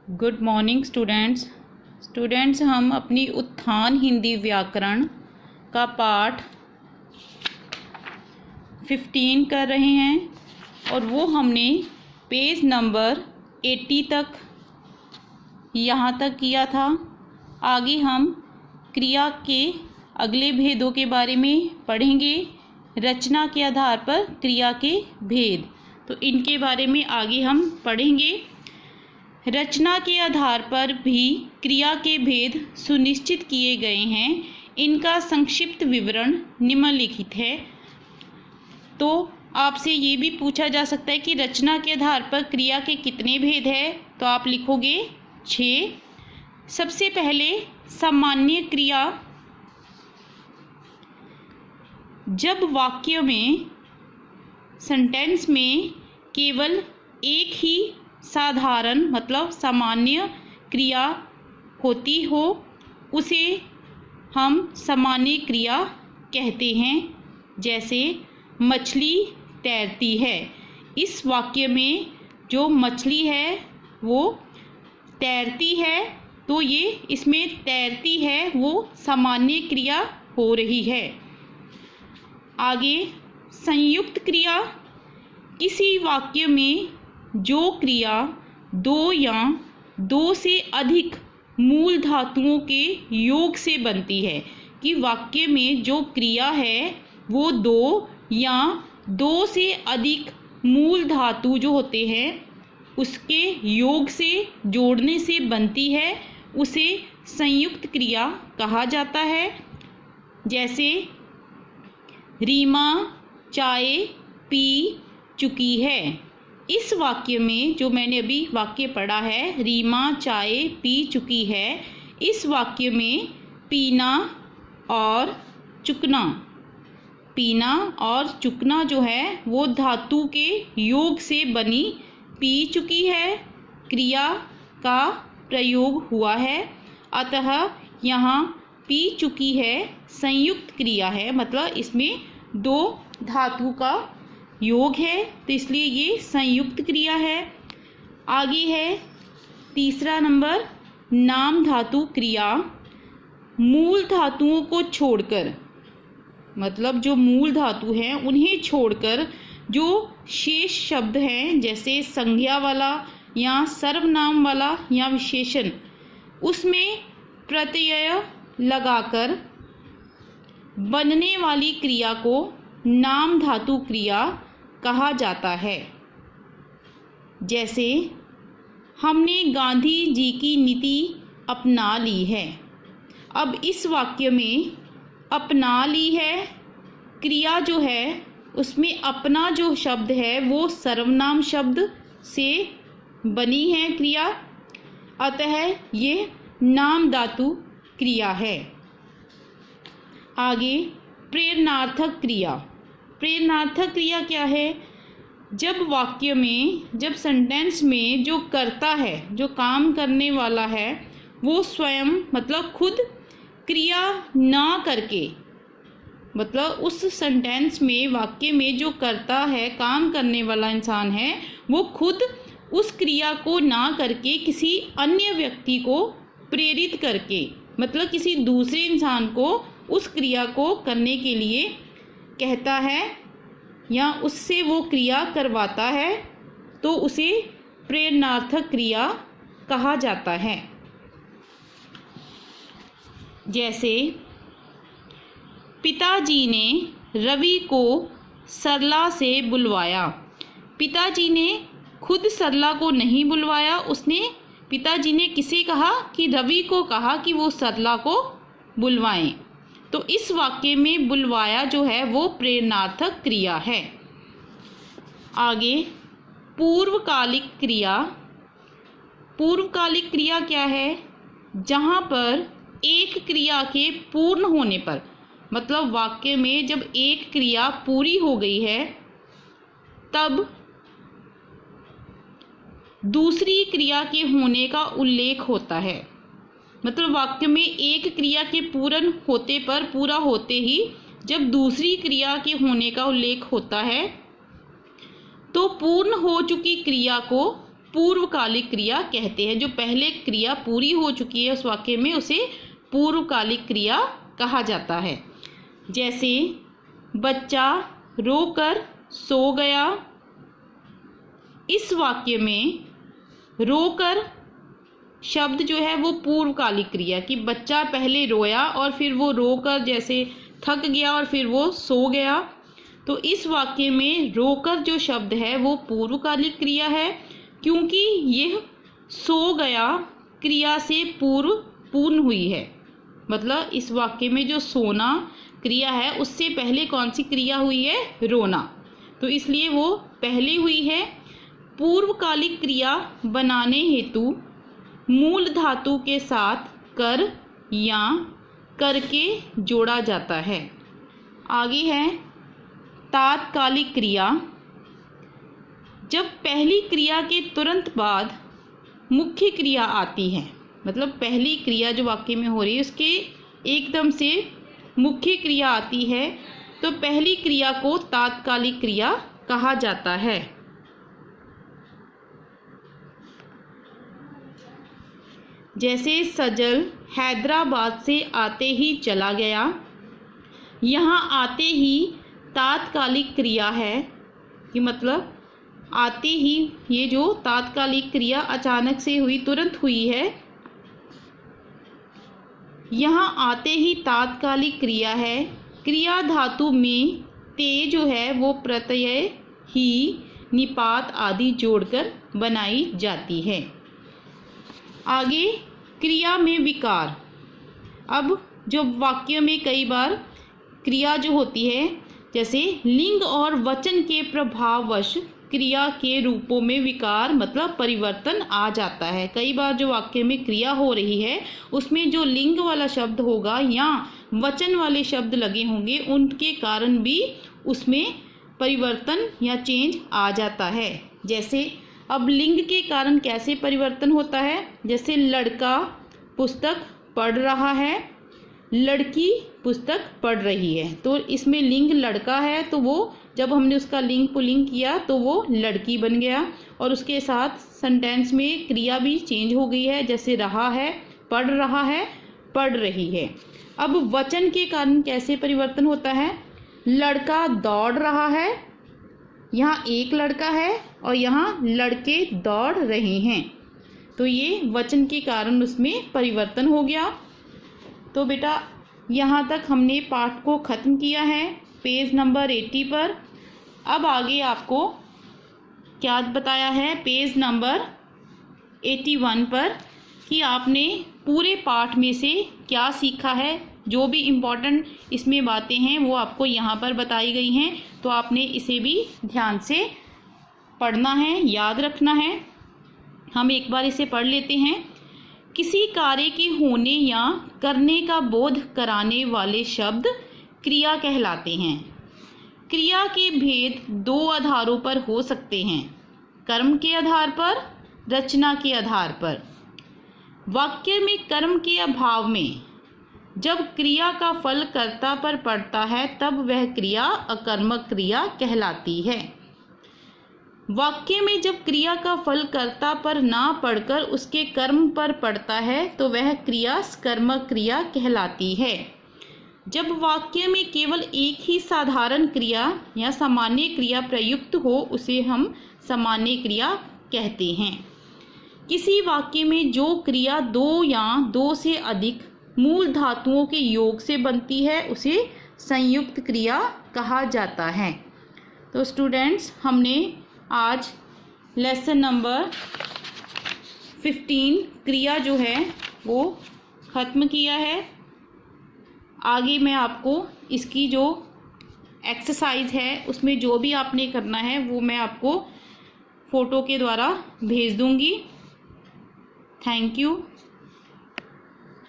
Good morning students हम अपनी उत्थान हिंदी व्याकरण का पाठ 15 कर रहे हैं और वो हमने पेज नंबर 80 तक यहाँ तक किया था। आगे हम क्रिया के अगले भेदों के बारे में पढ़ेंगे। रचना के आधार पर क्रिया के भेद, तो इनके बारे में आगे हम पढ़ेंगे। रचना के आधार पर भी क्रिया के भेद सुनिश्चित किए गए हैं। इनका संक्षिप्त विवरण निम्नलिखित है। तो आपसे ये भी पूछा जा सकता है कि रचना के आधार पर क्रिया के कितने भेद हैं, तो आप लिखोगे 6। सबसे पहले सामान्य क्रिया। जब वाक्य में, सेंटेंस में केवल एक ही साधारण मतलब सामान्य क्रिया होती हो, उसे हम सामान्य क्रिया कहते हैं। जैसे मछली तैरती है। इस वाक्य में जो मछली है वो तैरती है, तो ये इसमें तैरती है वो सामान्य क्रिया हो रही है। आगे संयुक्त क्रिया। किसी वाक्य में जो क्रिया दो या दो से अधिक मूल धातुओं के योग से बनती है, कि वाक्य में जो क्रिया है वो दो या दो से अधिक मूल धातु जो होते हैं उसके योग से, जोड़ने से बनती है, उसे संयुक्त क्रिया कहा जाता है। जैसे रीमा चाय पी चुकी है। इस वाक्य में जो मैंने अभी वाक्य पढ़ा है, रीमा चाय पी चुकी है, इस वाक्य में पीना और चुकना, पीना और चुकना जो है वो धातु के योग से बनी पी चुकी है क्रिया का प्रयोग हुआ है। अतः यहाँ पी चुकी है संयुक्त क्रिया है, मतलब इसमें दो धातु का योग है, तो इसलिए ये संयुक्त क्रिया है। आगे है तीसरा नंबर, नाम धातु क्रिया। मूल धातुओं को छोड़कर, मतलब जो मूल धातु हैं उन्हें छोड़कर जो शेष शब्द हैं, जैसे संज्ञा वाला या सर्वनाम वाला या विशेषण, उसमें प्रत्यय लगाकर बनने वाली क्रिया को नाम धातु क्रिया कहा जाता है। जैसे हमने गांधी जी की नीति अपना ली है। अब इस वाक्य में अपना ली है क्रिया जो है उसमें अपना जो शब्द है वो सर्वनाम शब्द से बनी है क्रिया, अतः ये नाम धातु क्रिया है। आगे प्रेरणार्थक क्रिया। प्रेरणार्थक क्रिया क्या है? जब वाक्य में, जब सेंटेंस में जो कर्ता है, जो काम करने वाला है, वो स्वयं मतलब खुद क्रिया ना करके, मतलब उस सेंटेंस में, वाक्य में जो कर्ता है, काम करने वाला इंसान है, वो खुद उस क्रिया को ना करके किसी अन्य व्यक्ति को प्रेरित करके, मतलब किसी दूसरे इंसान को उस क्रिया को करने के लिए कहता है या उससे वो क्रिया करवाता है, तो उसे प्रेरणार्थक क्रिया कहा जाता है। जैसे पिताजी ने रवि को सरला से बुलवाया। पिताजी ने खुद सरला को नहीं बुलवाया, उसने, पिताजी ने किसे कहा? कि रवि को कहा कि वो सरला को बुलवाएं। तो इस वाक्य में बुलवाया जो है वो प्रेरणार्थक क्रिया है। आगे पूर्वकालिक क्रिया। पूर्वकालिक क्रिया क्या है? जहाँ पर एक क्रिया के पूर्ण होने पर, मतलब वाक्य में जब एक क्रिया पूरी हो गई है तब दूसरी क्रिया के होने का उल्लेख होता है। मतलब वाक्य में एक क्रिया के पूर्ण होते पर, पूरा होते ही जब दूसरी क्रिया के होने का उल्लेख होता है, तो पूर्ण हो चुकी क्रिया को पूर्वकालिक क्रिया कहते हैं। जो पहले क्रिया पूरी हो चुकी है उस वाक्य में, उसे पूर्वकालिक क्रिया कहा जाता है। जैसे बच्चा रोकर सो गया। इस वाक्य में रोकर शब्द जो है वो पूर्वकालिक क्रिया, कि बच्चा पहले रोया और फिर वो रोकर जैसे थक गया और फिर वो सो गया। तो इस वाक्य में रोकर जो शब्द है वो पूर्वकालिक क्रिया है, क्योंकि यह सो गया क्रिया से पूर्ण हुई है। मतलब इस वाक्य में जो सोना क्रिया है उससे पहले कौन सी क्रिया हुई है? रोना। तो इसलिए वो पहले हुई है। पूर्वकालिक क्रिया बनाने हेतु मूल धातु के साथ कर या करके जोड़ा जाता है। आगे है तात्कालिक क्रिया। जब पहली क्रिया के तुरंत बाद मुख्य क्रिया आती है, मतलब पहली क्रिया जो वाक्य में हो रही है उसके एकदम से मुख्य क्रिया आती है, तो पहली क्रिया को तात्कालिक क्रिया कहा जाता है। जैसे सजल हैदराबाद से आते ही चला गया। यहाँ आते ही तात्कालिक क्रिया है, कि मतलब आते ही, ये जो तात्कालिक क्रिया अचानक से हुई, तुरंत हुई है। यहाँ आते ही तात्कालिक क्रिया है। क्रिया धातु में ते जो है वो प्रत्यय ही, निपात आदि जोड़कर बनाई जाती है। आगे क्रिया में विकार। अब जो वाक्य में कई बार क्रिया जो होती है, जैसे लिंग और वचन के प्रभाववश क्रिया के रूपों में विकार मतलब परिवर्तन आ जाता है। कई बार जो वाक्य में क्रिया हो रही है उसमें जो लिंग वाला शब्द होगा या वचन वाले शब्द लगे होंगे, उनके कारण भी उसमें परिवर्तन या चेंज आ जाता है। जैसे अब लिंग के कारण कैसे परिवर्तन होता है? जैसे लड़का पुस्तक पढ़ रहा है, लड़की पुस्तक पढ़ रही है, तो इसमें लिंग लड़का है, तो वो जब हमने उसका लिंग पुल्लिंग किया तो वो लड़की बन गया, और उसके साथ सेंटेंस में क्रिया भी चेंज हो गई है। जैसे रहा है, पढ़ रहा है, पढ़ रही है। अब वचन के कारण कैसे परिवर्तन होता है? लड़का दौड़ रहा है, यहाँ एक लड़का है और यहाँ लड़के दौड़ रहे हैं, तो ये वचन के कारण उसमें परिवर्तन हो गया। तो बेटा यहाँ तक हमने पाठ को ख़त्म किया है पेज नंबर 80 पर। अब आगे आपको क्या बताया है पेज नंबर 81 पर, कि आपने पूरे पाठ में से क्या सीखा है। जो भी इम्पोर्टेंट इसमें बातें हैं वो आपको यहाँ पर बताई गई हैं, तो आपने इसे भी ध्यान से पढ़ना है, याद रखना है। हम एक बार इसे पढ़ लेते हैं। किसी कार्य के होने या करने का बोध कराने वाले शब्द क्रिया कहलाते हैं। क्रिया के भेद दो आधारों पर हो सकते हैं, कर्म के आधार पर, रचना के आधार पर। वाक्य में कर्म के अभाव में जब क्रिया का फल कर्ता पर पड़ता है तब वह क्रिया अकर्मक क्रिया कहलाती है। वाक्य में जब क्रिया का फल कर्ता पर ना पड़कर उसके कर्म पर पड़ता है तो वह क्रिया कर्मक क्रिया कहलाती है। जब वाक्य में केवल एक ही साधारण क्रिया या सामान्य क्रिया प्रयुक्त हो उसे हम सामान्य क्रिया कहते हैं। किसी वाक्य में जो क्रिया दो या दो से अधिक मूल धातुओं के योग से बनती है उसे संयुक्त क्रिया कहा जाता है। तो स्टूडेंट्स, हमने आज लेसन नंबर 15 क्रिया जो है वो ख़त्म किया है। आगे मैं आपको इसकी जो एक्सरसाइज है उसमें जो भी आपने करना है वो मैं आपको फ़ोटो के द्वारा भेज दूँगी। Thank you.